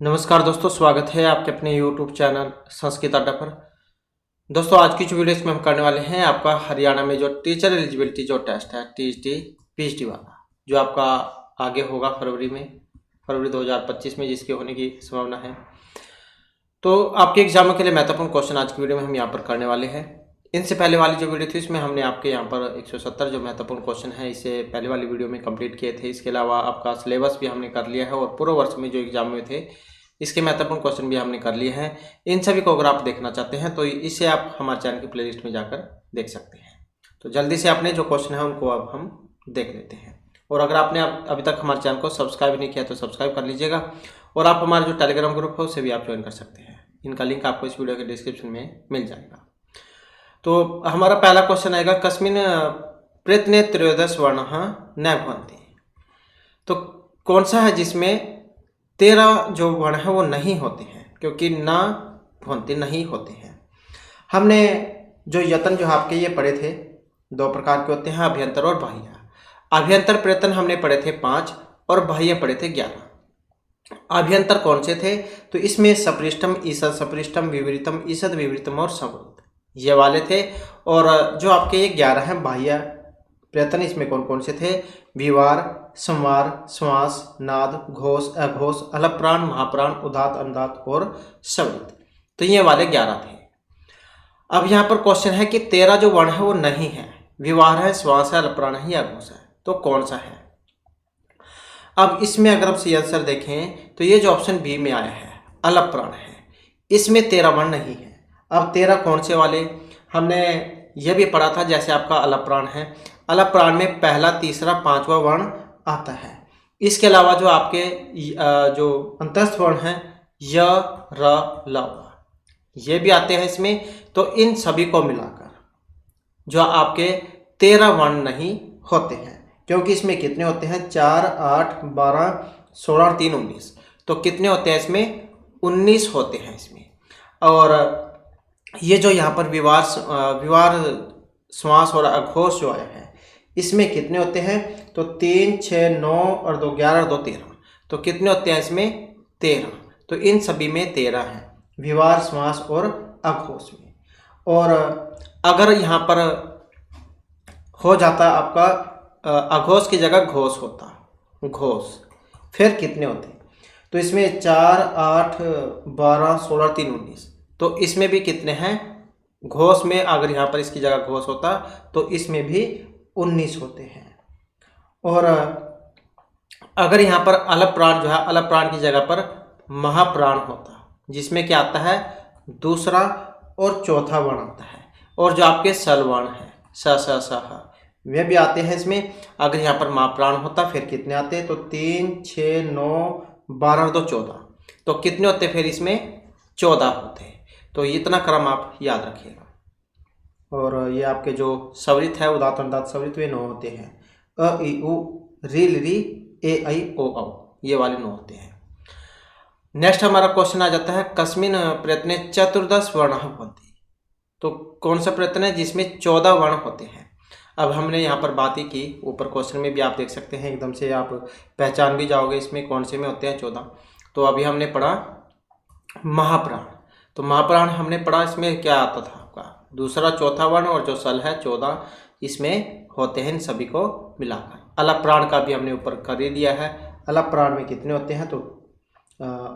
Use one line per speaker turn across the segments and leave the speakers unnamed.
नमस्कार दोस्तों, स्वागत है आपके अपने YouTube चैनल संस्कृत अड्डा पर। दोस्तों, आज की जो वीडियो इसमें हम करने वाले हैं, आपका हरियाणा में जो टीचर एलिजिबिलिटी जो टेस्ट है टीएचटी पीएचडी वाला, जो आपका आगे होगा फरवरी 2025 में, जिसके होने की संभावना है। तो आपके एग्जामों के लिए महत्वपूर्ण क्वेश्चन आज की वीडियो में हम यहाँ पर करने वाले हैं। इनसे पहले वाली जो वीडियो थी उसमें हमने आपके यहाँ पर 170 जो महत्वपूर्ण क्वेश्चन है इससे पहले वाली वीडियो में कंप्लीट किए थे। इसके अलावा आपका सिलेबस भी हमने कर लिया है और पूर्व वर्ष में जो एग्जाम में थे इसके महत्वपूर्ण क्वेश्चन भी हमने कर लिए हैं। इन सभी को अगर आप देखना चाहते हैं तो इसे आप हमारे चैनल की प्लेलिस्ट में जाकर देख सकते हैं। तो जल्दी से आपने जो क्वेश्चन है उनको अब हम देख लेते हैं। और अगर आपने अभी तक हमारे चैनल को सब्सक्राइब नहीं किया तो सब्सक्राइब कर लीजिएगा और आप हमारा जो टेलीग्राम ग्रुप है उससे भी आप ज्वाइन कर सकते हैं। इनका लिंक आपको इस वीडियो के डिस्क्रिप्शन में मिल जाएगा। तो हमारा पहला क्वेश्चन आएगा, कस्मिन प्रयत्ने त्रयोदश वर्ण न भवन्ति। तो कौन सा है जिसमें 13 जो वर्ण है वो नहीं होते हैं, क्योंकि न भवन्ति नहीं होते हैं। हमने जो यतन जो आपके ये पढ़े थे, दो प्रकार के होते हैं, अभ्यंतर और बाह्य। अभ्यंतर प्रयत्न हमने पढ़े थे 5 और बाह्य पढ़े थे 11। अभ्यंतर कौन से थे? तो इसमें सपृष्ठम, ईषद सपृष्ठम, विवृतम, ईषद विवृतम और संवृत ये वाले थे। और जो आपके ये 11 हैं बाह्य प्रयत्न, इसमें कौन कौन से थे? विवार, संवार, श्वास, नाद, घोष, अघोष, अलप्राण, महाप्राण, उदात, अनुदात और संवृत। तो ये वाले 11 थे। अब यहाँ पर क्वेश्चन है कि 13 जो वर्ण है वो नहीं है। विवार है, श्वास है, अलप्राण है या अघोष है, तो कौन सा है? अब इसमें अगर हम सी आंसर देखें तो ये जो ऑप्शन बी में आया है अलप्राण है, इसमें 13 वर्ण नहीं है। अब 13 कौन से वाले? हमने यह भी पढ़ा था, जैसे आपका अलप्राण है, अलप्राण में पहला, तीसरा, पांचवा वर्ण आता है। इसके अलावा जो आपके जो अंतस्थ वर्ण हैं य, र, ल, ये भी आते हैं इसमें। तो इन सभी को मिलाकर जो आपके 13 वर्ण नहीं होते हैं, क्योंकि इसमें कितने होते हैं? 4, 8, 12, 16 और 3, 19। तो कितने होते हैं इसमें? 19 होते हैं इसमें। और ये जो यहाँ पर विवार, श्वास और अघोष जो आया है, इसमें कितने होते हैं? तो 3, 6, 9 और 2, 11 और 2, 13। तो कितने होते हैं इसमें? 13। तो इन सभी में 13 हैं, विवार, श्वास और अघोष में। और अगर यहाँ पर हो जाता आपका अघोष की जगह घोष होता, घोष, फिर कितने होते? तो इसमें 4, 8, 12, 16, 3, 19। तो इसमें भी कितने हैं? घोष में अगर यहाँ पर इसकी जगह घोष होता तो इसमें भी 19 होते हैं। और अगर यहाँ पर अलप्राण जो है, अलप्राण की जगह पर महाप्राण होता, जिसमें क्या आता है? दूसरा और चौथा वर्ण आता है। और जो आपके सल वर्ण है, स, स, स, ह, वे भी आते हैं इसमें। अगर यहाँ पर महाप्राण होता फिर कितने आते? तो 3, 6, 9, 12 और 2, 14। तो कितने होते फिर इसमें? 14 होते हैं। तो इतना क्रम आप याद रखिएगा। और ये आपके जो संवृत है, उदात, अनुदात, संवृत, वे 9 होते हैं। अ, इ, उ, री, री, ए, ऐ, ओ, औ, ये वाले 9 होते हैं। नेक्स्ट हमारा क्वेश्चन आ जाता है, कस्मिन प्रयत्ने चतुर्दश वर्ण भवन्ति। तो कौन सा प्रयत्न है जिसमें 14 वर्ण होते हैं? अब हमने यहाँ पर बात ही की, ऊपर क्वेश्चन में भी आप देख सकते हैं, एकदम से आप पहचान भी जाओगे इसमें कौन से में होते हैं 14। तो अभी हमने पढ़ा महाप्राण। तो महाप्राण हमने पढ़ा, इसमें क्या आता था आपका? दूसरा, चौथा वर्ण और जो सल है 14 इसमें होते हैं, इन सभी को मिलाकर। अलप्राण का भी हमने ऊपर कर ही दिया है। अलप्राण में कितने होते हैं? तो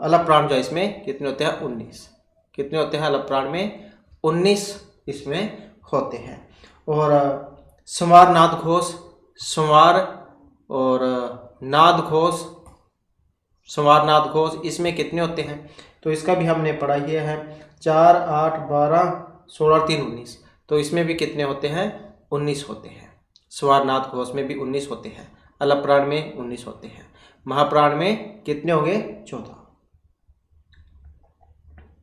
अलप्राण जो इसमें कितने होते हैं? 19। कितने होते हैं अलप्राण में? 19 इसमें होते हैं। और संवार, नाद, घोष, संवार और नाद, घोष, संवार, नाद, घोष, इसमें कितने होते हैं? तो इसका भी हमने पढ़ा ही है, 4, 8, 12, 16, 3, 19। तो इसमें भी कितने होते हैं? 19 होते हैं। संवार, नाद, घोष में भी 19 होते हैं। अलप्राण में 19 होते हैं। महाप्राण में कितने हो गए? 14।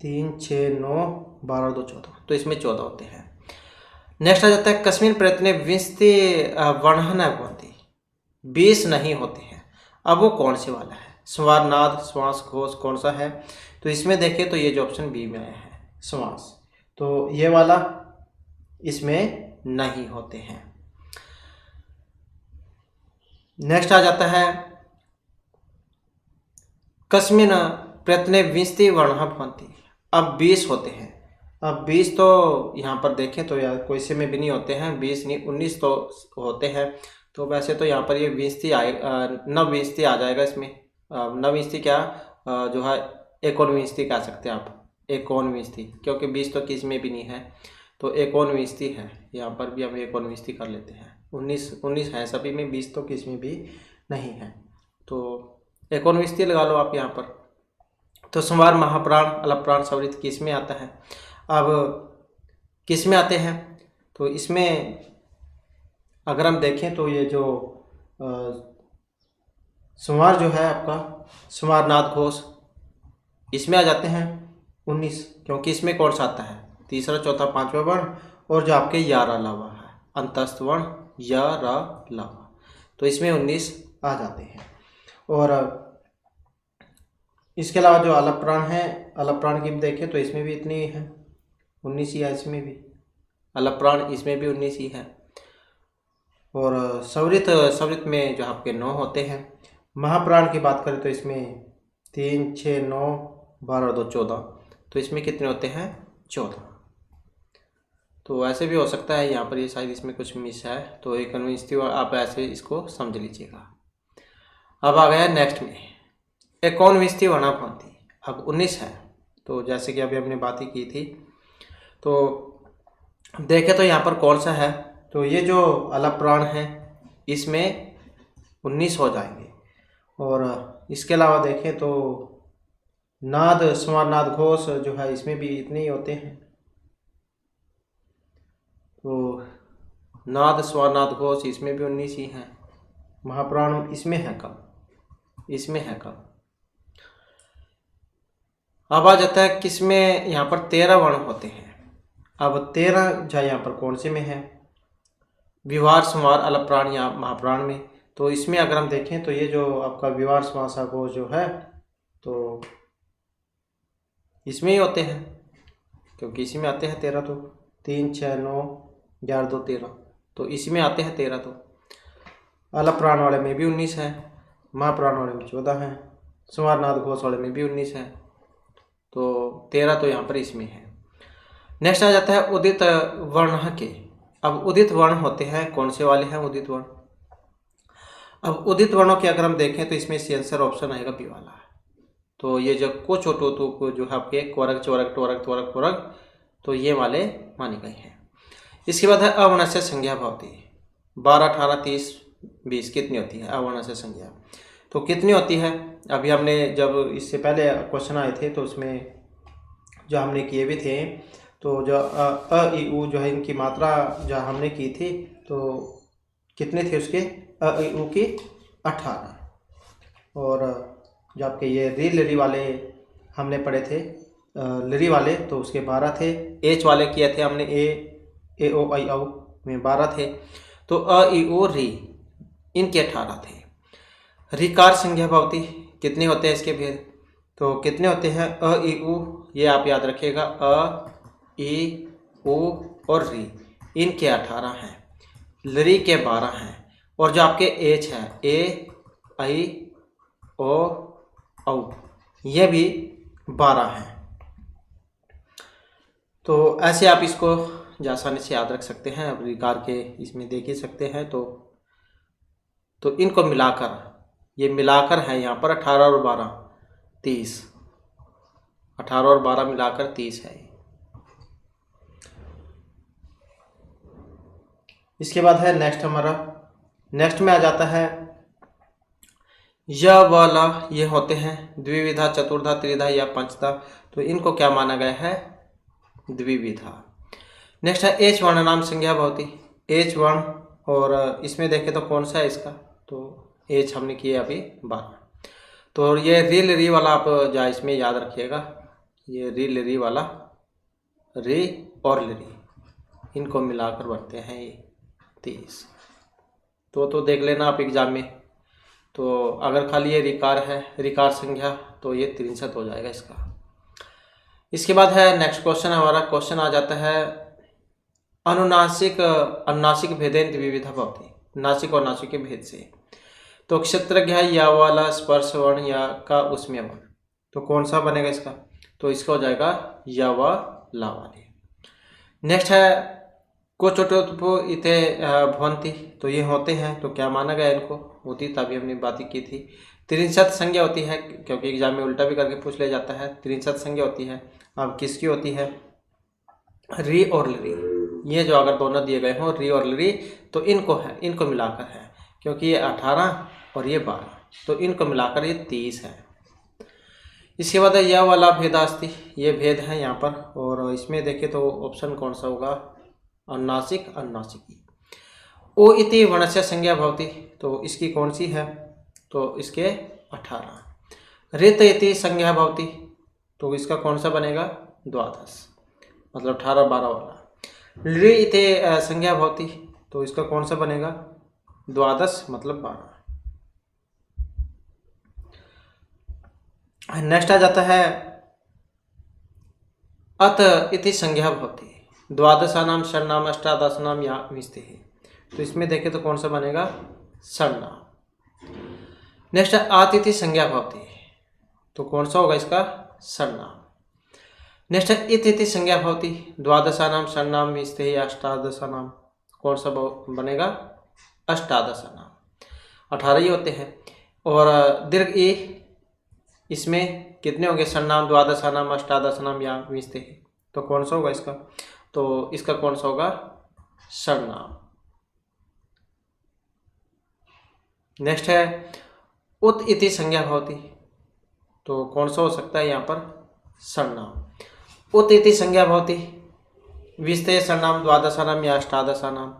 3, 6, 9, 12, 2, 14। तो इसमें 14 होते हैं। नेक्स्ट आ जाता है, कस्मिन प्रयत्ने 20 वर्ण न भवन्ति। 20 नहीं होते हैं। अब वो कौन से वाला है? संवार, नाद, श्वास, घोष, कौन सा है? तो इसमें देखें तो ये जो ऑप्शन बी में आया है श्वास, तो ये वाला इसमें नहीं होते हैं। नेक्स्ट आ जाता है, कस्मिन प्रयत्ने 20 वर्णः भवन्ति। अब 20 होते हैं। अब 20 तो यहाँ पर देखें तो यार कोई से में भी नहीं होते हैं, 20 नहीं 19 तो होते हैं। तो वैसे तो यहाँ पर ये 20 आए, 9 आ जाएगा इसमें। 9 क्या जो है 19 कह सकते हैं आप, 19, क्योंकि 20 तो किस में भी नहीं है, तो 19 है। यहाँ पर भी हम 19 कर लेते हैं। 19 है सभी में, 20 तो किस में भी नहीं है, तो 19 लगा लो आप यहाँ पर। तो संवार, महाप्राण, अलप्राण, सवरित किस में आता है? अब किस में आते हैं? तो इसमें अगर हम देखें तो ये जो संवार जो है आपका, संवार, नाद, घोष, इसमें आ जाते हैं 19, क्योंकि इसमें कौन सा आता है? तीसरा, चौथा, पांचवा वर्ण, और जो आपके या रा लावा है, अंतस्थ वर्ण या रा लावा, तो इसमें 19 आ जाते हैं। और इसके अलावा जो अलप्राण है, अलप्राण की भी देखें तो इसमें भी इतनी है, 19 ही है इसमें भी। अलप्राण इसमें भी 19 ही है। और सवरित, सवरित में जो आपके 9 होते हैं। महाप्राण की बात करें तो इसमें 3, 6, 9, 12, 2, 14, तो इसमें कितने होते हैं? 14। तो ऐसे भी हो सकता है यहाँ पर, ये शायद इसमें कुछ मिस है, तो 19 आप ऐसे इसको समझ लीजिएगा। अब आ गया नेक्स्ट में 19 वर्णः भवन्ति। अब 19 है, तो जैसे कि अभी हमने बात ही की थी, तो देखें तो यहाँ पर कौन सा है? तो ये जो अलप्राण है इसमें 19 हो जाएंगे। और इसके अलावा देखें तो नाद, संवार, नाद, घोष जो है इसमें भी इतने ही होते हैं। तो नाद, संवार, नाद, घोष इसमें भी 19 ही है। महाप्राण इसमें है कम, इसमें है कम। अब आ जाता है किसमें? यहाँ पर 13 वर्ण होते हैं। अब 13 जो यहाँ पर कौन से में है? विवार, संवार, अलप्राण या महाप्राण में। तो इसमें अगर हम देखें तो ये जो आपका विवार, समासा, घोष जो है तो इसमें ही होते हैं, क्योंकि इसी में आते हैं 13। तो 3, 6, 9, 11, 2, 13, तो इसी में आते हैं 13। तो अलप्राण वाले में भी 19 है, महाप्राण वाले में 14 है, संवार, नाद, घोष वाले में भी 19 है, तो 13 तो यहाँ पर इसमें है। नेक्स्ट आ जाता है उदित वर्ण के। अब उदित वर्ण होते हैं, कौन से वाले हैं उदित वर्ण? अब उदित वर्णों के अगर हम देखें तो इसमें सी आंसर ऑप्शन आएगा बी वाला। तो ये जो कुछ टोटो को जो है आपके क्वरक, चौरक, टोरक, त्वरक, पुरक, तो ये वाले माने गए हैं। इसके बाद है अवर्णस्य संज्ञा भवति। 12, 18, 30, 20 कितनी होती है अवर्णस्य संज्ञा? तो कितनी होती है? अभी हमने जब इससे पहले क्वेश्चन आए थे तो उसमें जो हमने किए भी थे, तो जो अ, इ, उ जो है इनकी मात्रा जो हमने की थी, तो कितने थे उसके? अ, इ, उ की 18। और जो आपके ये री लिरी वाले हमने पढ़े थे, लिरी वाले, तो उसके 12 थे। एच वाले किए थे हमने ए ओ आई औ में 12 थे। तो अ, इ, उ, री इनके 18 थे। रिकार संज्ञा भवति कितने होते हैं इसके भेद? तो कितने होते हैं? अ, इ, उ, ये आप याद रखिएगा, अ, इ, उ और री इनके 18 हैं, लरी के 12 हैं, और जो आपके एच है ए, आई, ओ, औ, ये भी 12 हैं। तो ऐसे आप इसको आसानी से याद रख सकते हैं। अब रिकार के इसमें देख ही सकते हैं। तो इनको मिलाकर, ये मिलाकर है यहाँ पर 18 और 12 30, 18 और 12 मिलाकर 30 है। इसके बाद है नेक्स्ट हमारा, नेक्स्ट में आ जाता है य व ल, ये होते हैं द्विविधा, चतुर्धा, त्रिधा या पंचधा। तो इनको क्या माना गया है? द्विविधा। नेक्स्ट है एच वर्ण नाम संज्ञा भवति। एच वर्ण, और इसमें देखें तो कौन सा है इसका? तो एच हमने किया अभी 12। तो ये री री वाला आप जा इसमें याद रखिएगा, ये री री वाला, री और लिरी इनको मिलाकर बढ़ते हैं ये 30। तो देख लेना आप एग्जाम में। तो अगर खाली ये रिकार है, रिकार संख्या, तो ये 63 हो जाएगा इसका। इसके बाद है नेक्स्ट क्वेश्चन, हमारा क्वेश्चन आ जाता है अनुनासिक, अनुनासिक भेदेन द्विविधा भवति। नासिक और नासिक के भेद से। तो क्षेत्रज्ञ या वाला स्पर्श वर्ण या का उसमें वर्ण। तो कौन सा बनेगा इसका? तो इसका हो जाएगा य व ला वाली। नेक्स्ट है कोचोटोपो इते भवंती, तो ये होते हैं, तो क्या माना गया इनको? होती, तभी हमने बात की थी। त्रिंशत संज्ञा होती है, क्योंकि एग्जाम में उल्टा भी करके पूछ लिया जाता है। त्रिंशत संज्ञा होती है। अब किसकी होती है? री और ली। ये जो अगर दोनों दिए गए हों री और ली, तो इनको है, इनको मिलाकर है, क्योंकि ये 18 और ये 12, तो इनको मिलाकर ये 30 है। इसके बाद यह वाला भेदास्ति, ये भेद है यहाँ पर, और इसमें देखें तो ऑप्शन कौन सा होगा? अनुनासिक, अनुनासिकी। ओ इति वर्णस्य संज्ञा भवति, तो इसकी कौन सी है? तो इसके 18। रित इति संज्ञा भवति, तो इसका कौन सा बनेगा? 12, मतलब 18 12 वाला। लृ इति संज्ञा भवति, तो इसका कौन सा बनेगा? 12 मतलब 12। नेक्स्ट आ जाता है अत इति संज्ञा भवति, द्वादशानाम षण्णाम अष्टादशानाम या विस्ते, तो इसमें देखें तो कौन सा बनेगा? षण्णाम। नेक्स्ट आत इति संज्ञा भवति, तो कौन सा होगा इसका? षण्णाम। नेक्स्ट इत इति संज्ञा भवति, द्वादशानाम षण्णाम विस्ते या अष्टादशानाम, कौन सा बनेगा? अष्टादशानाम। 18 ही होते हैं। और दीर्घ ई, इसमें कितने होंगे? षण्णाम, द्वादशानाम, अष्टादशानाम या विस्ते, तो कौन सा होगा इसका? तो इसका कौन सा होगा? षण्णाम। नेक्स्ट है उत इति संज्ञा भवति, तो कौन सा हो सकता है यहाँ पर? षण्णाम। उत इति संज्ञा भवति, विस्ते षण्णाम, द्वादशानाम या अष्टादशानाम,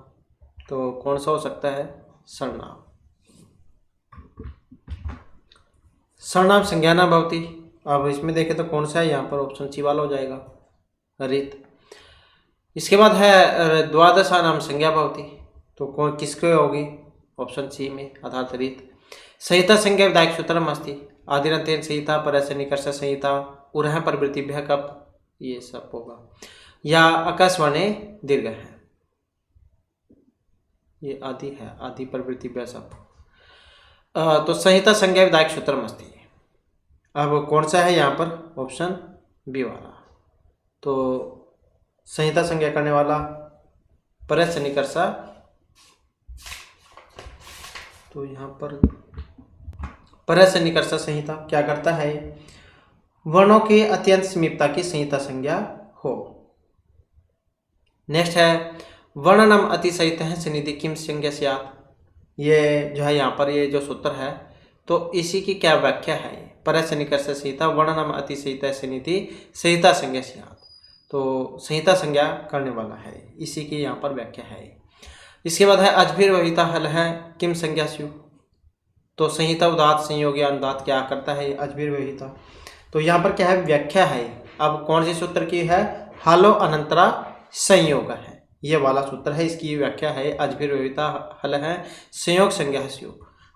तो कौन सा हो सकता है? षण्णाम। षण्णाम संज्ञाना भवति, अब इसमें देखें तो कौन सा है यहाँ पर? ऑप्शन सी वाला हो जाएगा, रित। इसके बाद है द्वादशानाम संज्ञा भवति, तो कौन किसके होगी? ऑप्शन सी में, अर्थात रित। संहिता संज्ञा विधायक सूत्रम अस्ति, आदिरंतेन संहिता परस्य निकर्ष संहिता उरह प्रवृत्तिभ्यः कप, ये सब होगा। या अकस्वने दीर्घ है, ये आदि है, आदि प्रवृत्तिभ्यः सब। तो संहिता संज्ञा विधायक सूत्रम अस्ति। अब कौन सा है यहाँ पर? ऑप्शन बी वाला। तो संहिता संज्ञा करने वाला परस्य निकर्षा, तो यहाँ पर परस्य निकर्षा संहिता क्या करता है? वर्णों की अत्यंत समीपता की संहिता संज्ञा हो। नेक्स्ट है वर्णनम अतिशयित है सनिधि किम संज्ञा स्यात्, ये जो है यहाँ पर ये जो सूत्र है, तो इसी की क्या व्याख्या है? परस्य निकर्ष संहिता वर्णनम अतिशयित सनिधि संहिता संज्ञा स्यात्, तो संहिता संज्ञा करने वाला है, इसी की यहाँ पर व्याख्या है। इसके बाद है अजभिर वहिता हल है किम संज्ञा स्यु, तो संहिता उदात संयोग या अनुदात क्या करता है? अजभिर वहिता, तो यहाँ पर क्या है? व्याख्या है। अब कौन सी सूत्र की है? हलो अनंतरा संयोग है, ये वाला सूत्र है, इसकी व्याख्या है। अजभिर वहिता हल है संयोग संज्ञा स्यु,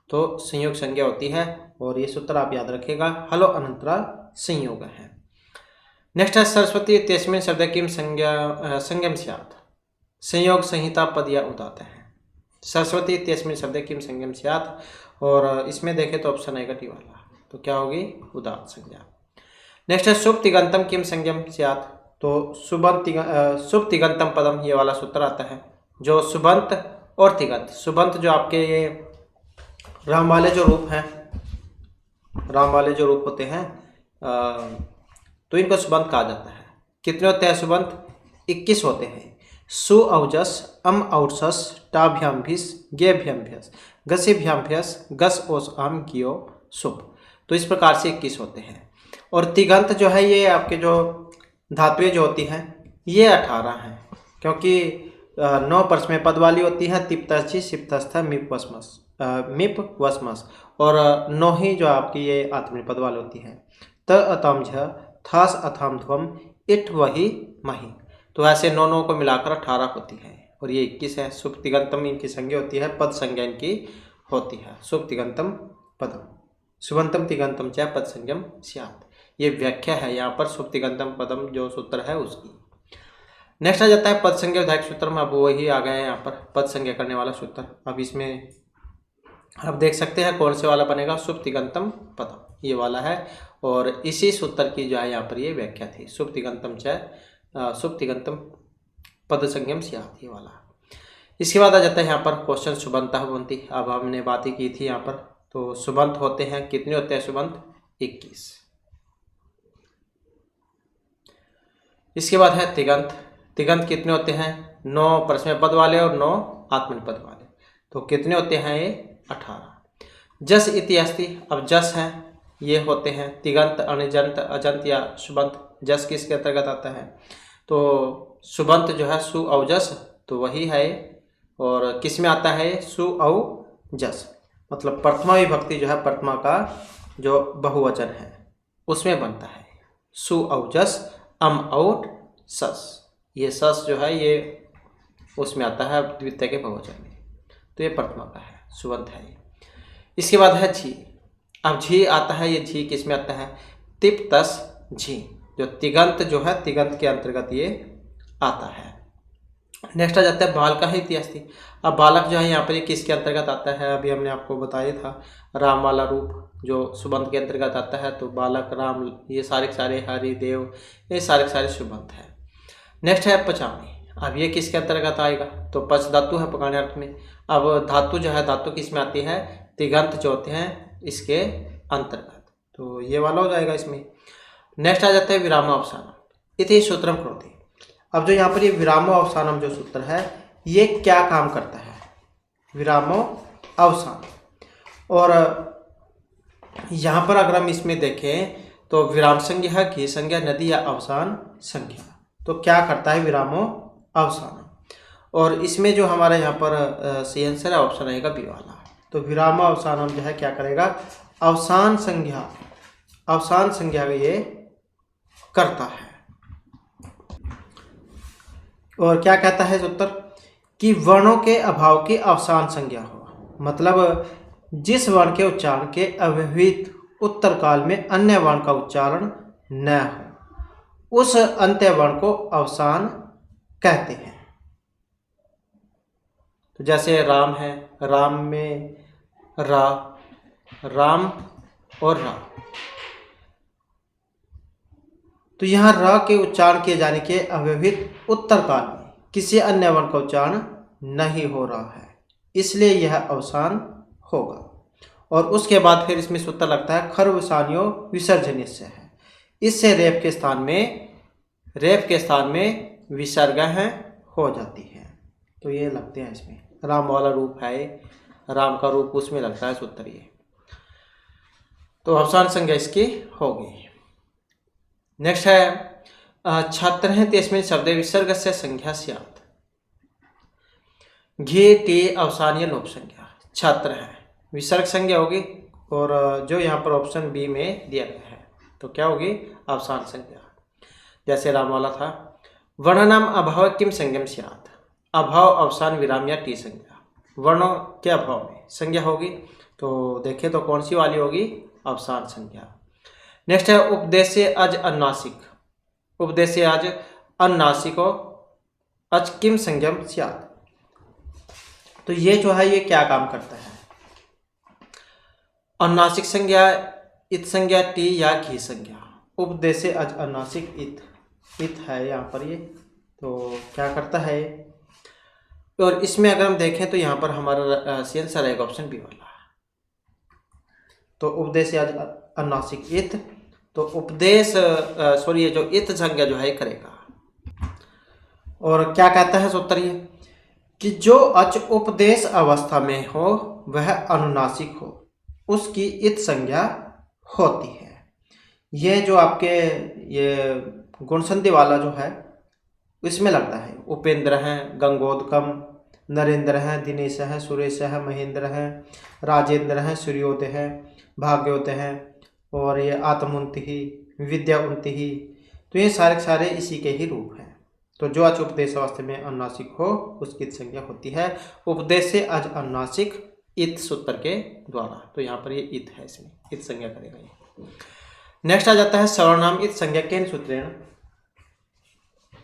तो संयोग संज्ञा होती है, और ये सूत्र आप याद रखिएगा, हलो अनंतरा संयोग है। नेक्स्ट है सरस्वती इत्यस्मिन् शब्द किम संज्ञम स्यात्, संयोग संहिता पद या उदात है। सरस्वती इत्यस्मिन् शब्द किम संज्ञम स्यात्, और इसमें देखें तो ऑप्शन आएगा डी वाला, तो क्या होगी? उदात संज्ञा। नेक्स्ट है शुभ तिगंतम किम संज्ञम स्यात्, तो शुभ तिगंतम पदम, ये वाला सूत्र आता है। जो सुबंत और तिगंत, सुबंत जो आपके ये राम वाले जो रूप हैं, राम वाले जो रूप होते हैं, तो इनको सुबंत कहा जाता है। कितने होते हैं सुबंत? 21 होते हैं। सु औजस अम औसस टाभ्याम भिस गेभ्यम भ्यस गसेभ्याम भ्यस गस ओस आम कियो शुभ, तो इस प्रकार से 21 होते हैं। और तिगंत जो है ये आपके जो धातुएं जो होती हैं ये 18 हैं, क्योंकि 9 परस्मय पद वाली होती हैं, तिप्तस्थि सिप्तस्थ मिप वस्मस, और 9 ही जो आपकी ये आत्मनेपद पद वाली होती हैं। त अतम झ थास अथम ध्वम इट वही मही, तो ऐसे 9 को मिलाकर 18 होती है, और ये 21 है। शुभ तिगंतम इनकी संज्ञा होती है, पद संज्ञा इनकी होती है। शुभ तिगंतम पदम शुभंतम तिगंतम च पद संज्ञम स्यात्, ये व्याख्या है यहाँ पर शुभ तिगंतम पदम जो सूत्र है उसकी। नेक्स्ट आ जाता है पद संज्ञा विधायक सूत्र में, अब वही आ गया है यहाँ पर पद संज्ञा करने वाला सूत्र। अब इसमें आप देख सकते हैं कौन से वाला बनेगा? शुभ तिगंतम पदम, ये वाला है। और इसी सूत्र की जो है यहाँ पर ये व्याख्या थी, शुभ तिगंतम पद संज्ञम स्यात्, ये वाला। इसके बाद आ जाता है यहाँ पर क्वेश्चन सुबंतः भवन्ति। अब हमने बात ही की थी यहाँ पर, तो सुबंत होते हैं, कितने होते हैं सुबंत? 21। इसके बाद है तिगंत। तिगंत कितने होते हैं? 9 परस्मैपद पद वाले और 9 आत्मनेपद पद वाले। तो कितने होते हैं ये? 18। जस इति अस्ति। अब जस है, ये होते हैं तिगंत, अणिजंत, अजंत या सुबंत। जस किसके अंतर्गत आता है? तो सुबंत जो है सु औ जस, तो वही है। और किस में आता है? सु औ जस, मतलब प्रथमा विभक्ति जो है, प्रथमा का जो बहुवचन है उसमें बनता है। सु औ जस, अम औट सस। ये सस जो है ये उसमें आता है द्वितीय के बहुवचन में, तो ये प्रथमा का है, सुबंत है ये। इसके बाद है झी। अब झी आता है, ये झी किस में आता है? तिप तस झी, जो तिगंत जो है तिगंत के अंतर्गत ये आता है। नेक्स्ट आ जाता है बालका है इतिहासी। अब बालक जो है यहाँ पर ये किसके अंतर्गत आता है? अभी हमने आपको बताया था, राम वाला रूप जो सुबंत के अंतर्गत आता है। तो बालक, राम, ये सारे सारे, हरि, देव, ये सारे सारे सुबंत है। नेक्स्ट है पचामी। अब ये किसके अंतर्गत आएगा? तो पच धातु है पकाने अर्थ में। अब धातु जो है, धातु किस में आती है? तिगंत जो होते हैं इसके अंतर्गत, तो ये वाला हो जाएगा इसमें। नेक्स्ट आ जाता है विराम अवसानम इति सूत्रम करोति। अब जो यहाँ पर ये विरामो अवसानम जो सूत्र है, ये क्या काम करता है? विरामो अवसान। और यहाँ पर अगर हम इसमें देखें तो विराम संज्ञा, घी संज्ञा, नदी या अवसान संज्ञा, तो क्या करता है? विरामो अवसानम। और इसमें जो हमारा यहाँ पर सही आंसर है ऑप्शन रहेगा बी वाला। तो विरामो अवसानम जो है क्या करेगा? अवसान संज्ञा, अवसान संज्ञा ये करता है। और क्या कहता है सूत्र? कि वर्णों के अभाव की अवसान संज्ञा हो, मतलब जिस वर्ण के उच्चारण के अव्यवहित उत्तर काल में अन्य वर्ण का उच्चारण न हो, उस अंत्य वर्ण को अवसान कहते हैं। तो जैसे राम है, राम में रा, राम और रा, तो यहाँ र के उच्चारण किए जाने के अव्यवहित उत्तर काल में किसी अन्य वर्ण का उच्चारण नहीं हो रहा है, इसलिए यह अवसान होगा। और उसके बाद फिर इसमें सूत्र लगता है खर्वसान्यो विसर्जनीय से है। इससे रेप के स्थान में विसर्ग है हो जाती है। तो ये लगते हैं इसमें, राम वाला रूप है, राम का रूप उसमें लगता है सूत्र ये, तो अवसान संज्ञा इसकी होगी। नेक्स्ट है छात्र हैं तेस्मिन् शब्दे विसर्ग से संज्ञा स्यात्। घी टी अवसानीय लोप संज्ञा। छात्र है, विसर्ग संज्ञा होगी। और जो यहाँ पर ऑप्शन बी में दिया गया है, तो क्या होगी? अवसान संज्ञा। जैसे राम वाला था, वर्णनाम अभाव किम संज्ञम स्यात्। अभाव, अवसान, विराम या टी संज्ञा, वर्णों के अभाव में संज्ञा होगी। तो देखें तो कौन सी वाली होगी? अवसान संज्ञा। नेक्स्ट है उपदेश्य अज अनुनासिक। उपदेश्य अज अनुनासिको अच किम संज्ञम स्यात्। तो ये जो है ये क्या काम करता है? अनुनासिक संज्ञा, इत संज्ञा, टी या घी संज्ञा। उपदेश्य अज अनुनासिक इत है यहाँ पर ये, तो क्या करता है? और इसमें अगर हम देखें तो यहाँ पर हमारा सी आंसर रहेगा ऑप्शन बी वाला। तो उपदेश अज अनुनासिक इत, तो उपदेश ये जो इत संज्ञा जो है करेगा। और क्या कहता है सूत्र ये? कि जो अच उपदेश अवस्था में हो वह अनुनासिक हो, उसकी इत संज्ञा होती है। ये जो आपके ये गुणसंधि वाला जो है इसमें लगता है। उपेंद्र हैं, गंगोदकम, नरेंद्र हैं, दिनेश हैं, सुरेश हैं, महेंद्र हैं, राजेंद्र हैं, सूर्योदय हैं, भाग्योदय हैं, और ये आत्मउन्ति ही, विद्या उन्ति ही, तो ये सारे सारे इसी के ही रूप हैं। तो जो अच उपदेश अवस्था में अनुनासिक हो उसकी इत संज्ञा होती है। उपदेश से अज अनुनासिक इत सूत्र के द्वारा, तो यहाँ पर ये इत है, इसमें इत संज्ञा करेगा ये। नेक्स्ट आ जाता है सर्वनाम इत संज्ञा केन सूत्रेण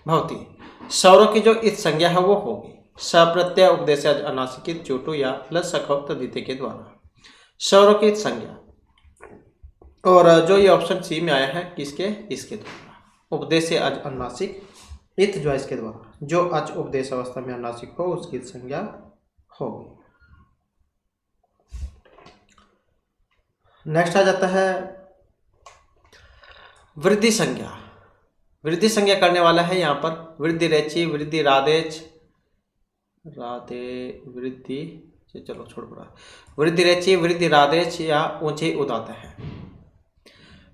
भवति। सौरों की जो इत संज्ञा है वो होगी सप्रत्यय उपदेश अनुनासिक चोटू या प्लस सखोक्त द्वितीय के द्वारा। सौरों की इत संज्ञा, और जो ये ऑप्शन सी में आया है किसके, इसके द्वारा उपदेश अनुनासिक इत जो है इसके द्वारा, जो अच उपदेश अवस्था में अनुनासिक हो उसकी संज्ञा होगी। नेक्स्ट आ जाता है वृद्धि संज्ञा। वृद्धि संज्ञा करने वाला है यहाँ पर वृद्धि रेची, वृद्धि राधेच, वृद्धि, चलो छोड़ पड़ा, वृद्धि रेची, वृद्धि राधेच या ऊंचे उदात है।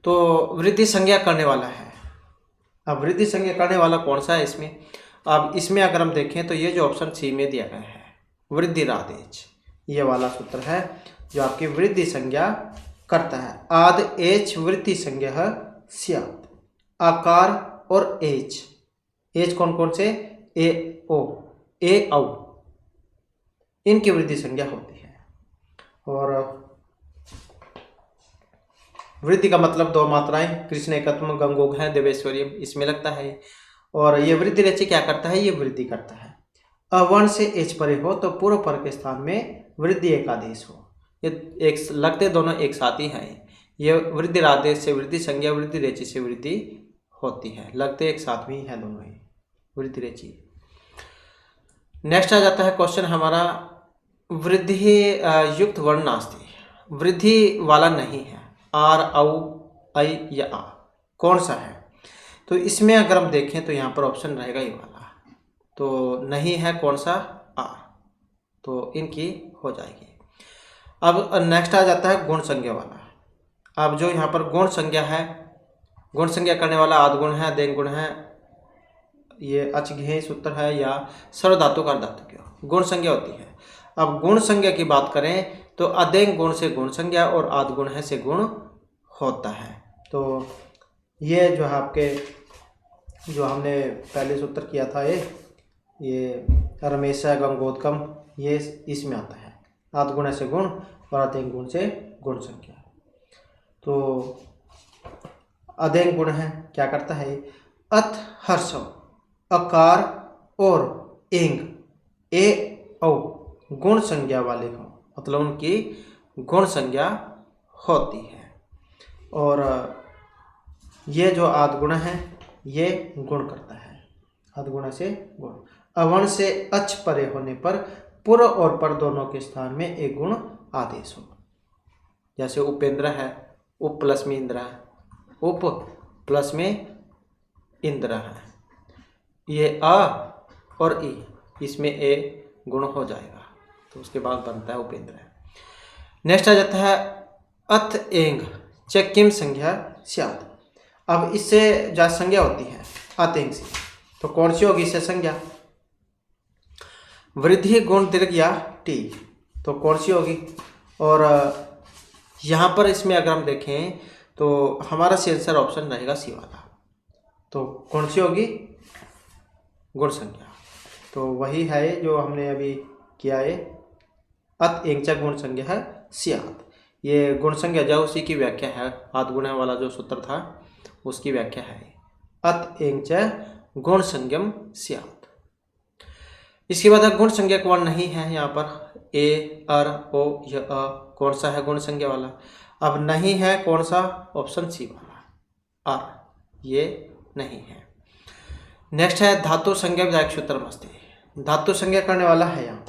तो वृद्धि संज्ञा करने वाला है। अब वृद्धि संज्ञा करने वाला कौन सा है इसमें? अब इसमें अगर हम देखें तो ये जो ऑप्शन सी में दिया गया है वृद्धि राधेच, ये वाला सूत्र है जो आपकी वृद्धि संज्ञा करता है। आद एच वृद्धि संज्ञा स्यात्, आकार और एच, एच कौन कौन से, ए ओ, ए औ, इनकी वृद्धि संज्ञा होती है। और वृद्धि का मतलब दो मात्राएं, कृष्ण एकत्व गंगोग है, देवेश्वरियम, इसमें लगता है। और ये वृद्धि रेची क्या करता है, ये वृद्धि करता है। अवर्ण से एच परे हो तो पूर्व पर के स्थान में वृद्धि एकादेश हो, ये एक लगते दोनों एक साथ ही हैं। ये वृद्धि राधेश से वृद्धि संज्ञा, वृद्धि रेची से वृद्धि होती है, लगते एक साथ में ही है दोनों ही, वृद्धि रेची। नेक्स्ट आ जाता है क्वेश्चन हमारा वृद्धि युक्त वर्ण नास्ति, वृद्धि वाला नहीं है, आर औ ऐ या आ, कौन सा है? तो इसमें अगर हम देखें तो यहाँ पर ऑप्शन रहेगा ये वाला, तो नहीं है कौन सा, आर, तो इनकी हो जाएगी। अब नेक्स्ट आ जाता है गुण संज्ञा वाला। अब जो यहाँ पर गुण संज्ञा है, गुण संज्ञा करने वाला आदगुण है, देंग गुण है, ये अचघे सूत्र है या सर्वधातु का धातु क्यों गुण संज्ञा होती है। अब गुण संज्ञा की बात करें तो अदेंग गुण से गुण संज्ञा और आदगुण है से गुण होता है। तो ये जो है आपके जो हमने पहले सूत्र किया था ये रमेशा गंगोदकम, ये इसमें आता है, आदगुण से गुण और अदेंग गुण से गुण संज्ञा। तो अदेंग गुण है क्या करता है, अथ हर्षव, अकार और एंग, ए औ गुण संज्ञा वाले हों, मतलब उनकी गुण संज्ञा होती है। और ये जो आदगुण है ये गुण करता है, आदगुण से गुण। अवर्ण से अच परे होने पर पूर्व और पर दोनों के स्थान में एक गुण आदेश हो, जैसे उपेंद्र है, उप प्लस में इंद्र है, उप प्लस में इंद्र है, ये अ और ई, इसमें ए गुण हो जाएगा, तो उसके बाद बनता है उपेंद्र है। नेक्स्ट आ जाता है अथ एंग च किम संज्ञा स्यात्। अब इससे जो संज्ञा होती है अथ एंग से, तो कौन सी होगी इससे संज्ञा, वृद्धि गुण दीर्घ या टी, तो कौन सी होगी? और यहाँ पर इसमें अगर हम देखें तो हमारा आंसर ऑप्शन रहेगा सी वाला, तो कौन सी होगी, गुण संज्ञा। तो वही है जो हमने अभी किया है, अत एंगचा गुण संज्ञा है स्यात्, ये गुण संज्ञा जो उसी की व्याख्या है, आदगुण वाला जो सूत्र था उसकी व्याख्या है, अत एंगचा गुण संज्ञम स्यात्। इसके बाद गुण संज्ञा वर्ण नहीं है यहाँ पर, ए अर ओ य अ, कौन सा है गुण संज्ञा वाला? अब नहीं है कौन सा, ऑप्शन सी वाला आर, ये नहीं है। नेक्स्ट है धातु संज्ञा विधायक सूत्र मस्ती, धातु संज्ञा करने वाला है यहाँ।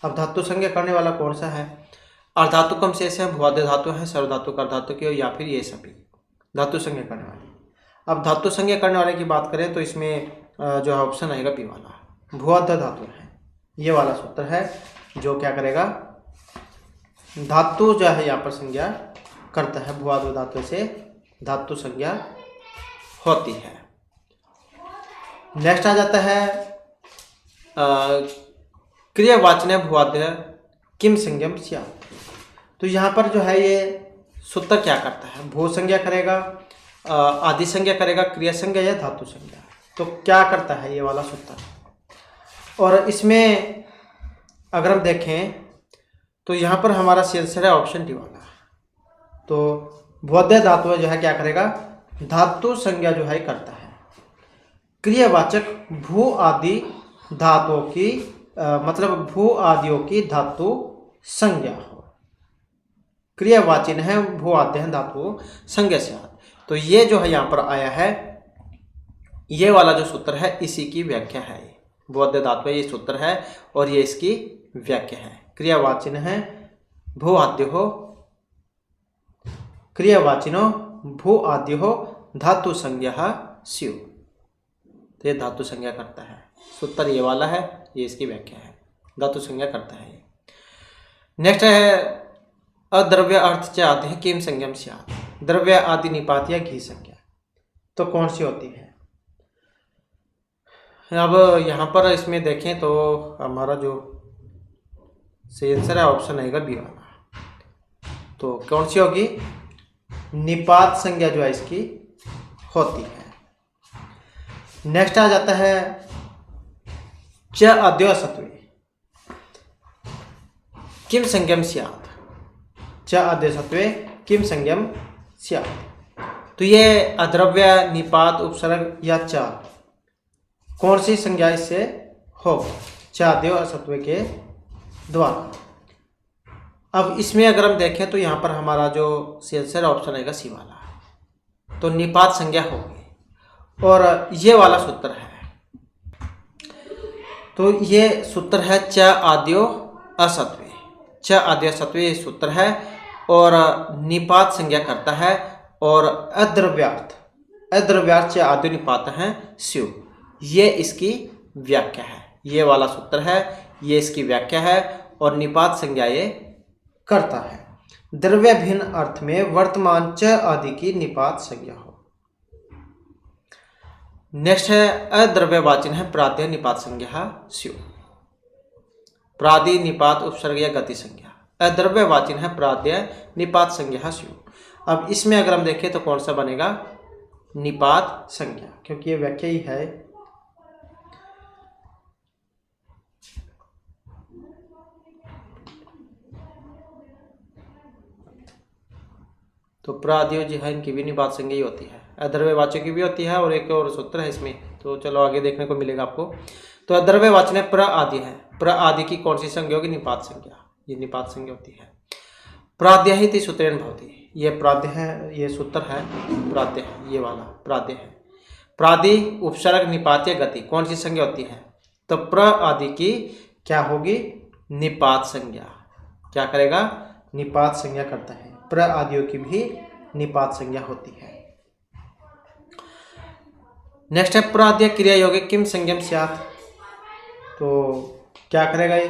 अब धातु संज्ञा करने वाला कौन सा है? अर्धातु कम शेष है, भुवाद्य धातु है, सर्वधातु का धातु की, या फिर ये सभी धातु संज्ञा करने वाले। अब धातु संज्ञा करने वाले की बात करें तो इसमें जो है ऑप्शन आएगा बी वाला, भुवाद्य धातु है, ये वाला सूत्र है जो क्या करेगा, धातु जो है यहाँ पर संज्ञा करता है, भुवाद्य धातु से धातु संज्ञा होती है। नेक्स्ट आ जाता है क्रियावाचन भुवाद्य किम संज्ञम स्यात्। तो यहाँ पर जो है ये सूत्र क्या करता है, भू संज्ञा करेगा, आदि संज्ञा करेगा, क्रिया संज्ञा या धातु संज्ञा, तो क्या करता है ये वाला सूत्र। और इसमें अगर हम देखें तो यहाँ पर हमारा आंसर है ऑप्शन डी वाला, तो भुवाद्य धातु जो है क्या करेगा, धातु संज्ञा जो है करता है, क्रियावाचक भू आदि धातुओं की मतलब भू आदियों की धातु संज्ञा हो, क्रियावाचिन है, भू आते हैं धातु संज्ञा स्यात्। तो ये जो है यहाँ पर आया है, ये वाला जो सूत्र है इसी की व्याख्या है। बोध धातु है, ये सूत्र है और ये इसकी व्याख्या है। क्रियावाचिन है भू आद्य हो, क्रियावाचिनो भू आद्य हो धातु संज्ञा स्यु। तो ये धातु संज्ञा करता है, सूत्र ये वाला है, ये इसकी व्याख्या है, धातु संज्ञा करता है। नेक्स्ट है अद्रव्य अर्थ च आते हैं किम संज्ञम स्यात्। द्रव्य आदि निपात या घी संज्ञा तो कौन सी होती है? अब यहाँ पर इसमें देखें तो हमारा जो सही आंसर है ऑप्शन आएगा बी वाला। तो कौन सी होगी? निपात संज्ञा जो है इसकी होती है। नेक्स्ट आ जाता है च अद्य सत्वे किम संज्ञम स्यात्। च अद्य सत्वे किम संज्ञम स्यात्। तो ये अद्रव्य, निपात, उपसर्ग या च कौन सी संज्ञा इससे होगी? च अद्य असत्व के द्वारा। अब इसमें अगर हम देखें तो यहाँ पर हमारा जो आंसर ऑप्शन आएगा सी वाला। तो निपात संज्ञा होगी और ये वाला सूत्र है। तो ये सूत्र है च आद्यो असत्वे। च आद्यो असत्वे ये सूत्र है और निपात संज्ञा करता है और अद्रव्यार्थ, अद्रव्यार्थ च आद्यो निपात है स्यु। ये इसकी व्याख्या है, ये वाला सूत्र है, ये इसकी व्याख्या है और निपात संज्ञा ये करता है। द्रव्य भिन्न अर्थ में वर्तमान च आदि की निपात संज्ञा हो। नेक्स्ट है अद्रव्यवाचन है प्राद्य निपात संज्ञा स्यु। प्रादि निपात उपसर्ग या गति संज्ञा। अद्रव्यवाचन है प्राद्य निपात संज्ञा स्यु। अब इसमें अगर हम देखें तो कौन सा बनेगा? निपात संज्ञा, क्योंकि ये व्याख्या ही है। तो प्रादियो जी है, इनकी भी निपात संज्ञा ही होती है, अद्रव्यवाचक की भी होती है और एक और सूत्र है इसमें। तो चलो आगे देखने को मिलेगा आपको। तो अद्रव्यवाचन है प्र आदि है। प्र आदि की कौन सी संज्ञा होगी? निपात संज्ञा, ये निपात संज्ञा होती है। प्राद्य ही सूत्रेण भवति, ये प्राद्य है, ये सूत्र है प्राद्य है, ये वाला प्राद्य है। प्रादि उपसर्ग निपात या गति कौन सी संज्ञा होती है? तो प्र आदि की क्या होगी? निपात संज्ञा। क्या करेगा? निपात संज्ञा करता है। प्र आदियों की भी निपात संज्ञा होती है। नेक्स्ट है प्राद्य क्रिया योगे किम संज्ञम स्यात्। तो क्या करेगा ये?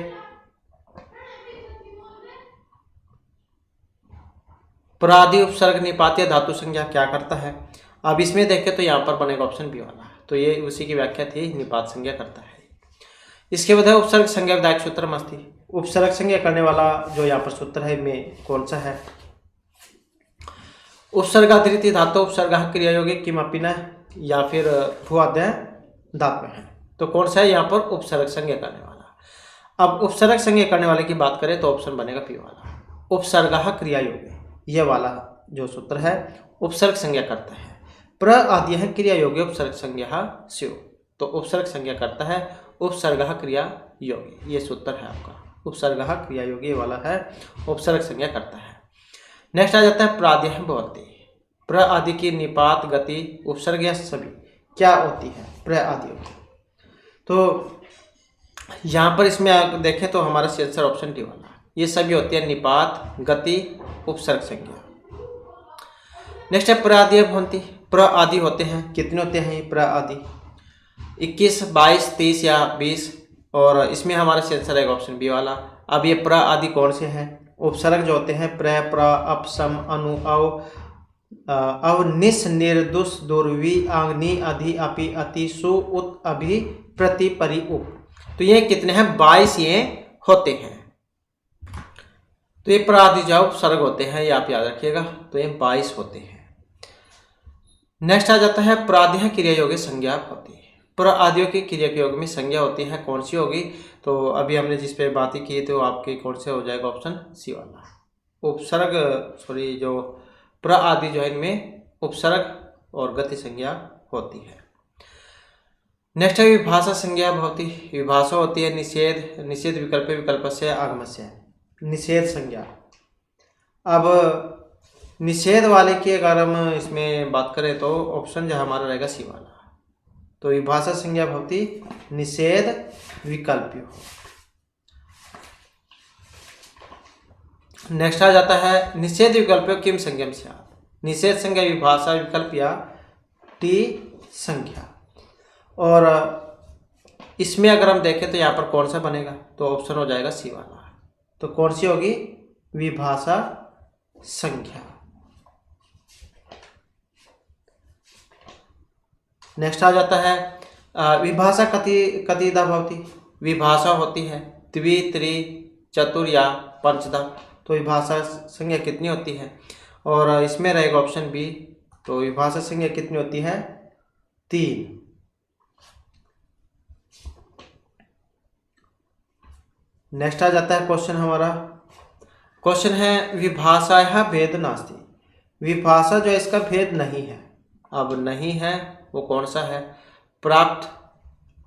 प्रादि उपसर्ग निपात या धातु संज्ञा क्या करता है? अब इसमें देखें तो यहाँ पर बनेगा ऑप्शन बी वाला। तो ये उसी की व्याख्या थी, निपात संज्ञा करता है। इसके बाद है उपसर्ग संज्ञा विधायक सूत्र मस्ती। उपसर्ग संज्ञा करने वाला जो यहाँ पर सूत्र है में कौन सा है? उपसर्गातिरिक्त धातु उपसर्ग क्रिया योगे किमपि न, या फिर भूआद्य धातु है। तो कौन सा है यहाँ पर? उपसर्ग संज्ञा करने वाला। अब उपसर्ग संज्ञा करने वाले की बात करें तो ऑप्शन बनेगा पी वाला। उपसर्ग क्रिया योगे, ये वाला जो सूत्र है उपसर्ग संज्ञा करता है। प्र आदि है क्रिया योगे उपसर्ग संज्ञा स्यु। तो उपसर्ग संज्ञा करता है, उपसर्ग क्रिया योगी, ये सूत्र है आपका। उपसर्ग क्रिया योगी ये वाला है, उपसर्ग संज्ञा करता है। नेक्स्ट आ जाता है प्राद्य भवति। प्र आदि की निपात गति उपसर्ग या सभी क्या होती है? प्र आदि। तो यहाँ पर इसमें देखें तो हमारा आंसर ऑप्शन डी वाला, ये सभी होती है निपात, गति, उपसर्ग संज्ञा। नेक्स्ट है प्र आदि भवन्ति। प्र आदि होते हैं, कितने होते हैं प्र आदि? 21, 22, 30 या 20। और इसमें हमारा आंसर है ऑप्शन बी वाला। अब ये प्र आदि कौन से हैं? उपसर्ग जो होते हैं प्र, प्र, अप, सम, अनु, अव, निस, निर, दुस, दुर्वी, आंग, नी, अधि, अपि, अति, सु, उत, अभि, प्रति, परि, उप। तो ये कितने हैं? 22 ये होते हैं। तो ये प्र आदि जो उपसर्ग होते हैं, ये आप याद रखिएगा। तो ये 22 होते हैं। नेक्स्ट आ जाता है प्राद्य क्रिया योगे संज्ञा होती है। प्र आदियों की क्रिया के योग में संज्ञा होती है, कौन सी होगी? तो अभी हमने जिस पे बात की तो आपके कौन से हो जाएगा? ऑप्शन सी वाला। उपसर्ग जो प्र आदि जो है इनमें उपसर्ग और गति संज्ञा होती है। नेक्स्ट है विभाषा संज्ञा भवति। विभाषा होती है निषेध, निषेध विकल्प, विकल्प से आगम से। निषेध संज्ञा अब निषेध वाले की अगर हम इसमें बात करें तो ऑप्शन जो हमारा रहेगा सी वाला। तो विभाषा संज्ञा भवति निषेध विकल्प्यो। नेक्स्ट आ जाता है निषेध विकल्प्यो किम संज्ञम स्यात्। निषेध संज्ञा विभाषा विकल्प या टी संज्ञा। और इसमें अगर हम देखें तो यहाँ पर कौन सा बनेगा, तो ऑप्शन हो जाएगा सी वाला। तो कौन सी होगी, विभाषा संज्ञा। नेक्स्ट आ जाता है विभाषा कतिधा भवति। विभाषा होती है द्वि त्रि चतुर या पंचधा। तो विभाषा संज्ञा कितनी होती है, और इसमें रहेगा ऑप्शन बी। तो विभाषा संज्ञा कितनी होती है, 3। नेक्स्ट आ जाता है क्वेश्चन हमारा। क्वेश्चन है विभाषायाः भेद नास्ति। विभाषा जो है इसका भेद नहीं है। अब नहीं है वो कौन सा है, प्राप्त,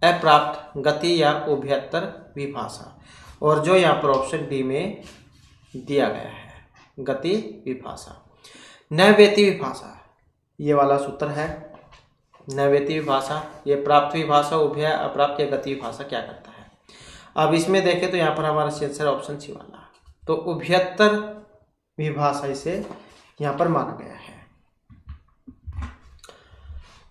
अप्राप्त, गति या उभयतर विभाषा। और जो यहाँ पर ऑप्शन डी में दिया गया है, गति विभाषा। नैवेति विभाषा, ये वाला सूत्र है। नैवेति विभाषा, ये प्राप्त विभाषा, उभय, अप्राप्त या गति विभाषा क्या करता है। अब इसमें देखें तो यहाँ पर हमारा आंसर ऑप्शन सी वाला। तो उभयतर विभाषा इसे यहाँ पर माना गया है।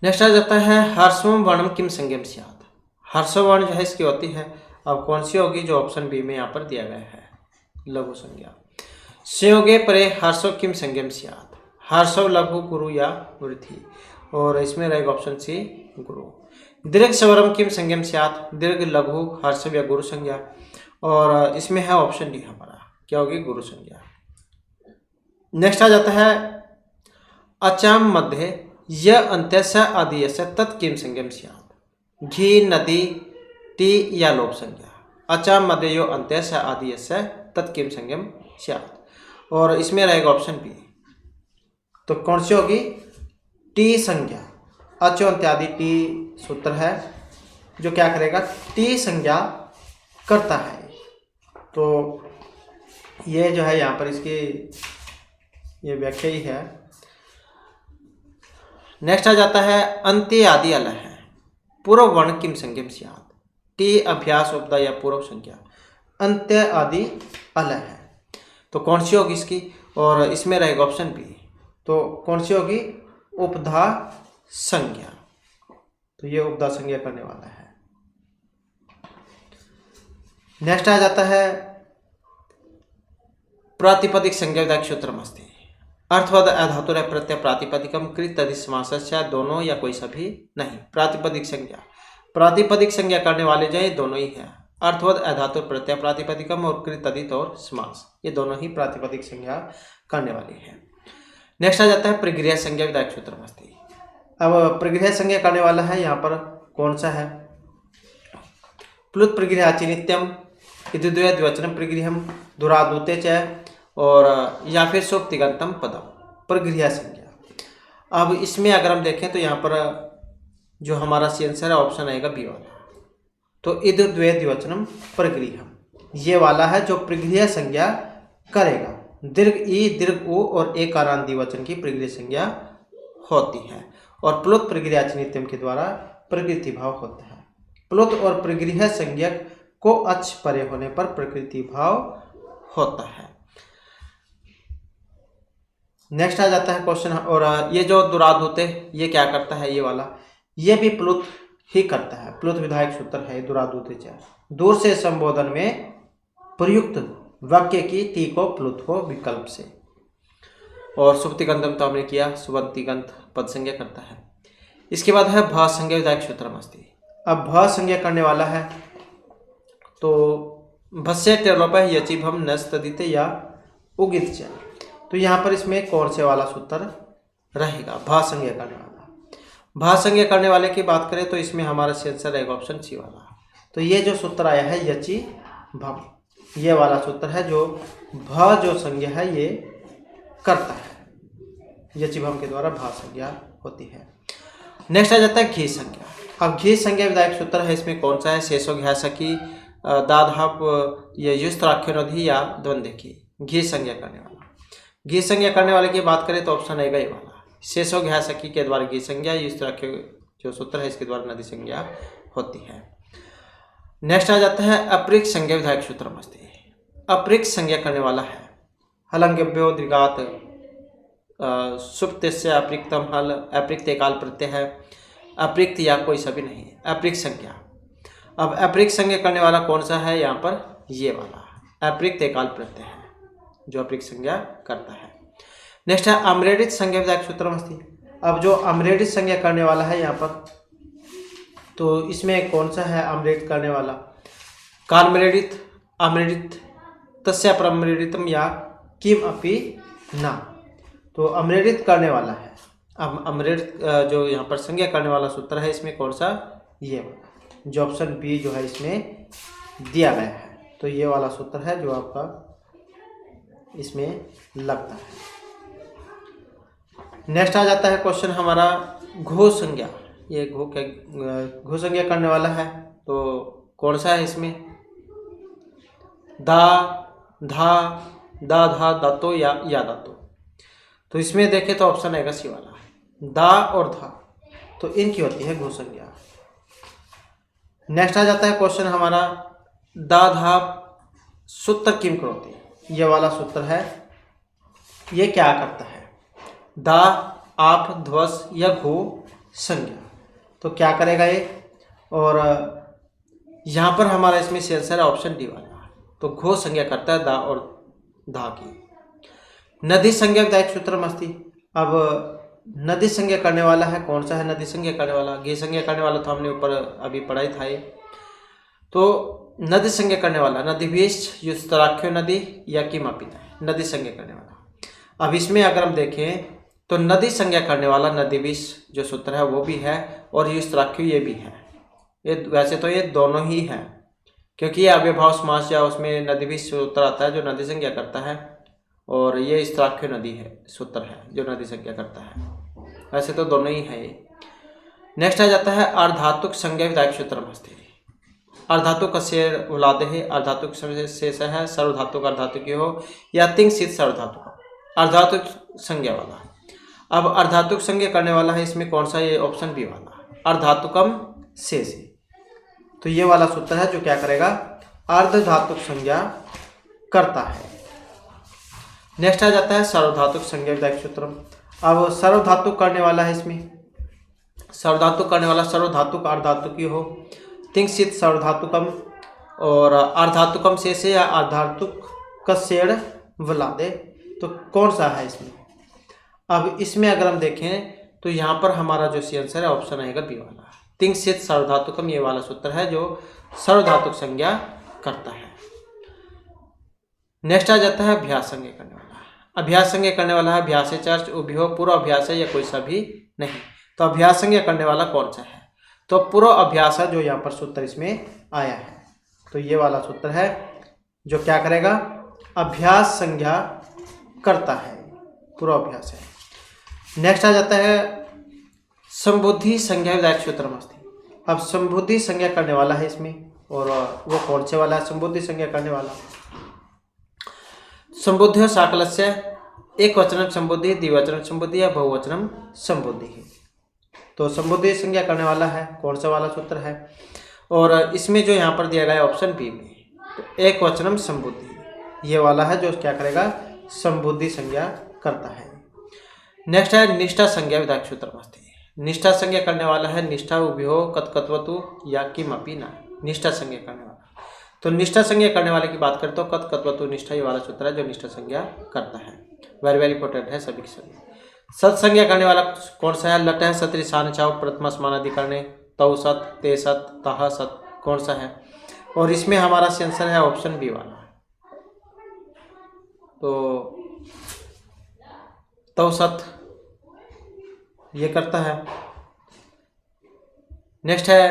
नेक्स्ट आ जाता है ह्रस्वम वर्णम किम संज्ञम स्यात्। ह्रस्व वर्ण जो है इसकी होती है, अब कौन सी होगी, जो ऑप्शन बी में यहाँ पर दिया गया है, लघु संज्ञा। संयोगे परे ह्रस्व किम संज्ञम स्यात्। ह्रस्व लघु गुरु या वृद्धि। और इसमें रहेगा ऑप्शन सी गुरु। दीर्घ स्वरम किम संज्ञम स्यात्। दीर्घ लघु ह्रस्व या गुरु संज्ञा। और इसमें है ऑप्शन डी हमारा, क्या होगी, गुरु संज्ञा। नेक्स्ट आ जाता है अचाम मध्य य अंत्यस्य आदियस्य तत् किम संज्ञम स्यात्। घी नदी टी या लोप संज्ञा। अचाम मध्य यो अंत्यस्य आदियस्य तत् किम संज्ञम स्यात्। और इसमें रहेगा ऑप्शन बी। तो कौन सी होगी, टी संज्ञा। अचो अंत्यादि टी सूत्र है जो क्या करेगा, टी संज्ञा करता है। तो ये जो है यहाँ पर इसकी ये व्याख्या ही है। नेक्स्ट आ जाता है अंत्य आदि अलग है पूर्व वर्ण किम संज्ञम स्यात्। टी अभ्यास उपदा या पूर्व संज्ञा। अंत्य आदि अलग है, तो कौन सी होगी इसकी, और इसमें रहेगा ऑप्शन बी। तो कौन सी होगी, उपधा संज्ञा। तो ये उपधा संज्ञा करने वाला है। नेक्स्ट आ जाता है प्रातिपदिक संज्ञा विधायक सूत्रम अस्ति। अर्थवद अधातुर प्रत्यय प्रातिपदिकम कृत तदि समासस्य। दोनों या कोई सभी नहीं। प्रातिपदिक संज्ञा, प्रातिपदिक संज्ञा करने वाले जो ये दोनों ही है। अर्थवद अधातुर प्रत्यय प्रातिपदिकम और कृत तदित और समास, ये दोनों ही प्रातिपदिक संज्ञा करने वाली है। नेक्स्ट आ जाता है प्रगृह्य संज्ञा विधायक सूत्रम अस्ति। अब प्रगृह्य संज्ञा करने वाला है यहाँ पर कौन सा है, प्लुत प्रगृह्याचि नित्यम इद्विद्वय द्विवचनम प्रगृह्यम दुरादूते च। और या फिर सोक्तिगंतम पदम, प्रगृह्य संज्ञा। अब इसमें अगर हम देखें तो यहाँ पर जो हमारा आंसर है ऑप्शन आएगा बी वाला। तो इद्विद्वय द्विवचनम प्रगृह्यम, ये वाला है जो प्रगृह्य संज्ञा करेगा। दीर्घ ई दीर्घ उ और एक कारांत द्विवचन की प्रगृह्य संज्ञा होती है। और प्लुत प्रगृह्याचि नित्यम के द्वारा प्रकृति भाव होता है। प्लुत और प्रगृह्य संज्ञक को अच परे होने पर प्रकृति भाव होता है। नेक्स्ट आ जाता है क्वेश्चन। और ये जो दुरादूते ये क्या करता है, ये वाला ये भी प्लुत ही करता है। प्लुत विधायक सूत्र है दुरादूते च। दूर से संबोधन में प्रयुक्त वाक्य की टी को प्लुत हो विकल्प से। और सुबंतिगंतम तो हमने किया, सुबंतिगंत पद संज्ञा करता है। इसके बाद है भ संज्ञा विधायक सूत्रम अस्ति। अब भ संज्ञा करने वाला है तो भस्य टेलोप यचि भम नस्तदिते या उगित च। तो यहाँ पर इसमें कौन से वाला सूत्र रहेगा, भ संज्ञा करने वाला। भ संज्ञा करने वाले की बात करें तो इसमें हमारा आंसर रहेगा ऑप्शन सी वाला। तो ये जो सूत्र आया है यचि भम, ये वाला सूत्र है जो भ जो संज्ञा है ये करता है। यचि भम के द्वारा भ संज्ञा होती है। नेक्स्ट आ जाता है घी संज्ञा। अब घी संज्ञा विधायक सूत्र है, इसमें कौन सा है, शेषो घ्या सकी दाधाप ये युस्त्राख्योनोधि या द्वंद्व की। घी संज्ञा करने वाला घी संज्ञा करने वाले की बात करें तो ऑप्शन आएगा ये वाला, शेषो घ्या सखी के द्वारा घी संज्ञा, इस तरह के जो सूत्र है इसके द्वारा नदी संज्ञा होती है। नेक्स्ट आ जाता है अप्रिक्त संज्ञा विधायक सूत्रम अस्ति। अप्रिक्त संज्ञा करने वाला है हलंगभ्यो दीर्घात सुप्त से अप्रिक्तम हल, अप्रिक्त एकाल प्रत्यय है, अप्रिक्त या कोई सभी नहीं, अप्रिक्त संज्ञा। अब अप्रिक्त संज्ञा करने वाला कौन सा है, यहाँ पर ये वाला अप्रिक्त एकाल प्रत्यय है जो अप्रिक्त संज्ञा करता है। नेक्स्ट है अम्रेडित संज्ञा विधायक सूत्रम अस्ति। अब जो अम्रेडित संज्ञा करने वाला है यहाँ पर, तो इसमें कौन सा है अम्रेडित करने वाला, कालमृडित, अम्रेडित, तस्य परमृडितम या किम अपि ना, तो अम्रेडित करने वाला है। अब अम्रेडित जो यहाँ पर संज्ञा करने वाला सूत्र है इसमें कौन सा, ये जो ऑप्शन बी जो है इसमें दिया गया है, तो ये वाला सूत्र है जो आपका इसमें लगता है। नेक्स्ट आ जाता है क्वेश्चन हमारा घो संज्ञा। ये घो संज्ञा करने वाला है तो कौन सा है इसमें, दा, धा, दा, धा, दातो या दातो, तो इसमें देखें तो ऑप्शन आएगा सी वाला, दा और धा, तो इनकी होती है घो संज्ञा। नेक्स्ट आ जाता है क्वेश्चन हमारा दा धा सूत्र किम करोति, ये वाला सूत्र है, ये क्या करता है, दा, आप, ध्वस या घो संज्ञा, तो क्या करेगा ये, और यहाँ पर हमारा इसमें आंसर है ऑप्शन डी वाला, तो घो संज्ञा करता है दा और धा की। नदी संज्ञा विधायक सूत्रम अस्ति। अब नदी संज्ञा करने वाला है कौन सा है, नदी संज्ञा करने वाला, घी संज्ञा करने वाला तो हमने ऊपर अभी पढ़ाई था ये, तो नदी संज्ञा करने वाला नदीभीष्ट युस्तराख्यो नदी या किमपि नदी संज्ञा करने वाला। अब इसमें अगर हम देखें तो नदी संज्ञा करने वाला नदीभीष्ट जो सूत्र है वो भी है और युस्तराख्यो ये भी है, ये वैसे तो ये दोनों ही हैं क्योंकि ये अव्ययभाव समास या उसमें नदीभीष्ट सूत्र आता है जो नदी संज्ञा करता है, और ये युस्तराख्यो नदी है सूत्र है जो नदी संज्ञा करता है, वैसे तो दोनों ही है ये। नेक्स्ट आ जाता है अर्धातुक संज्ञा विधायक सूत्रम अस्ति। अर्धातुक का शेर उलादे है, अर्धातुक शेष है सर्वधातुक अर्धातुक हो या तिंगसित सर्वधातुक, अर्धातुक संज्ञा वाला। अब अर्धातुक संज्ञा करने वाला है इसमें कौन सा, ये ऑप्शन बी वाला अर्धातुकम शेष, तो ये वाला सूत्र है जो क्या करेगा, अर्धधातुक संज्ञा करता है। नेक्स्ट आ जाता है सर्वधातुक संज्ञा विधायक सूत्रम। अब सर्वधातुक करने वाला है इसमें, सर्वधातुक करने वाला सर्वधातुक अर्धातुक हो, तिंगसित सर्वधातुकम और अर्धातुकम शेष या अर्धातुक कसेड़ वलादे, तो कौन सा है इसमें। अब इसमें अगर हम देखें तो यहाँ पर हमारा जो सी आंसर है ऑप्शन आएगा बी वाला, तिंगसित सर्वधातुकम, ये वाला सूत्र है जो सर्वधातुक संज्ञा करता है। नेक्स्ट आ जाता है अभ्यास संज्ञा करने वाला। अभ्यास संज्ञा करने वाला है अभ्यास चर्च उभ्यो पूर्व अभ्यास है या कोई सा भी नहीं, तो अभ्यास संज्ञा करने वाला कौन सा है, तो पूर्व अभ्यास है जो यहाँ पर सूत्र इसमें आया है, तो ये वाला सूत्र है जो क्या करेगा, अभ्यास संज्ञा करता है, पूर्व अभ्यास है। नेक्स्ट आ जाता है संबुद्धि संज्ञा विधायक सूत्रम अस्ति। अब संबुद्धि संज्ञा करने वाला है इसमें, और वो कौन से वाला है संबुद्धि संज्ञा करने वाला, संबुद्धि साकलस्य एक वचनम संबुद्धि, द्विवचनम संबुद्धि या बहुवचनम संबुद्धि है, तो संबुद्धि संज्ञा करने वाला है कौन सा वाला सूत्र है, और इसमें जो यहाँ पर दिया गया है ऑप्शन बी में, तो एक वचनम संबुद्धि ये वाला है जो क्या करेगा, संबुद्धि संज्ञा करता है। नेक्स्ट है निष्ठा संज्ञा विधायक सूत्रम अस्ति। निष्ठा संज्ञा करने वाला है निष्ठा उभ्यो कतकत्वतु या किमपि ना, निष्ठा संज्ञा करने वाला, तो निष्ठा संज्ञा करने वाले की बात करते हो कतकत्वतु निष्ठा, ये वाला सूत्र है जो निष्ठा संज्ञा करता है, वेरी वेरी इंपॉर्टेंट है सभी की सभी। सत संज्ञा करने वाला कौन सा है, लट है सत ऋसान चाव प्रथमा समानाधिकरणे, तौ सत, ते सत, तह सत, कौन सा है, और इसमें हमारा आंसर है ऑप्शन बी वाला, तो तौ सत ये करता है। नेक्स्ट है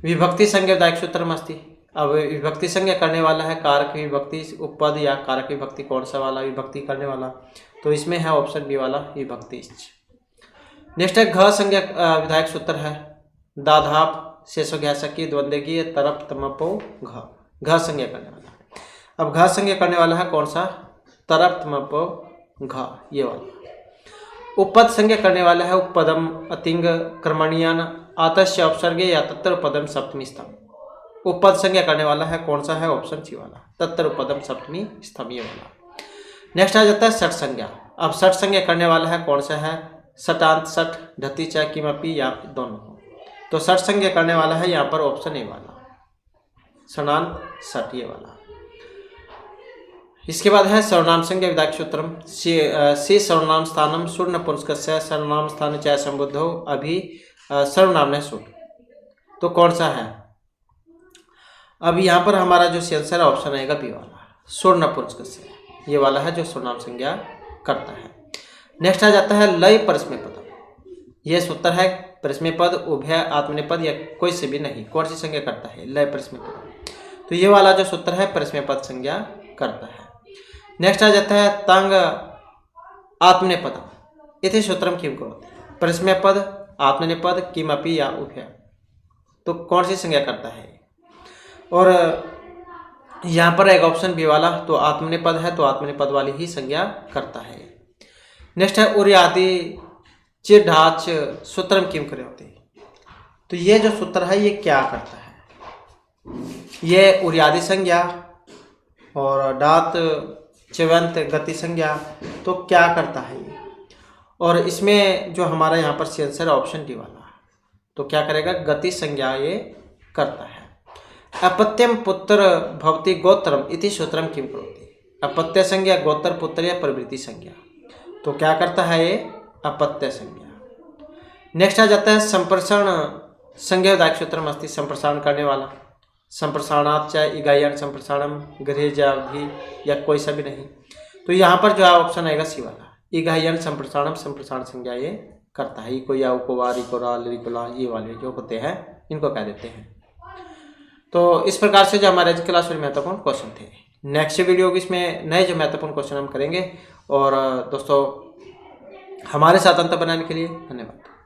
विभक्ति संज्ञा विधायक सूत्रम अस्ति। अब विभक्ति संज्ञा करने वाला है कारक विभक्ति उपपद या कारक विभक्ति, कौन सा वाला विभक्ति करने वाला, तो इसमें है ऑप्शन बी वाला विभक्ति। नेक्स्ट है घ संज्ञा विधायक सूत्र है दाधाप शेषो घ्यासकी द्वंद्वगी तरप तमपो घ संज्ञा करने वाला। अब घ संज्ञा करने वाला है कौन सा, तरप तमपो घ ये वाला। उपपद संज्ञा करने वाला है उपपदम अतिंग कर्मणियान आतस्य उपसर्गे या तत्र उपपदम सप्तमी स्तंभ। उपपद संज्ञा करने वाला है कौन सा है? ऑप्शन सी वाला, तत्र उपपदम सप्तमी स्तंभ ये वाला। नेक्स्ट आ जाता है षट संज्ञा। अब षट संज्ञा करने वाला है कौन सा है? षटांत षट धति च किमपि या दोनों हो। तो षट संज्ञा करने वाला है यहाँ पर ऑप्शन ए वाला, षणांत षट ये वाला। इसके बाद है सर्वनाम संज्ञा विधायक सूत्रम से सर्वनाम स्थानम सुर नपुंसकस्य सर्वनाम स्थान च संबुद्धो अभी सर्वनाम ने सुर। तो कौन सा है? अब यहाँ पर हमारा जो आंसर ऑप्शन आएगा बी वाला, सुर नपुंसकस्य ये वाला है जो सर्वनाम संज्ञा करता है। नेक्स्ट आ जाता है लय परस्मय पद। यह सूत्र है परस्मय पद उभय आत्मनेपद या कोई से भी नहीं, कौन सी संज्ञा करता है? लय परस्मय पद। तो ये वाला जो सूत्र है परस्मय पद संज्ञा करता है। नेक्स्ट आ जाता है तंग आत्मनेपद इति सूत्रम किम करोति। परस्मय पद आत्मनेपद किमपि या उभय, तो कौन सी संज्ञा करता है? और यहाँ पर एक ऑप्शन बी वाला, तो आत्मनेपद है तो आत्मनेपद वाली ही संज्ञा करता है। नेक्स्ट है उर्यादि चिढ़ाच सूत्रम किम करोति। तो ये जो सूत्र है ये क्या करता है? ये उर्यादि संज्ञा और डात चिवंत गति संज्ञा, तो क्या करता है ये? और इसमें जो हमारा यहाँ पर आंसर है ऑप्शन डी वाला, तो क्या करेगा? गति संज्ञा ये करता है। अपत्यम पुत्र भवति गोत्रम इति सूत्रम किम करोति। अपत्य संज्ञा गोत्र पुत्र या प्रवृत्ति संज्ञा, तो क्या करता है ये? अपत्य संज्ञा। नेक्स्ट आ जाता है संप्रसारण संज्ञा विधायक सूत्रम अस्ति, संप्रसारण करने वाला। संप्रसारणात् च इगायन संप्रसारणम गृह जावधि या कोई सा भी नहीं। तो यहाँ पर जो है ऑप्शन आएगा सी वाला, इगायन संप्रसारणम संप्रसारण संज्ञा ये करता है। इको या उकोवार इकोराल रिकोला ये वाले जो होते हैं इनको कह देते हैं। तो इस प्रकार से जो हमारे आज क्लास में महत्वपूर्ण क्वेश्चन थे। नेक्स्ट वीडियो इसमें नए जो महत्वपूर्ण क्वेश्चन हम करेंगे। और दोस्तों हमारे साथ अंत बनाने के लिए धन्यवाद।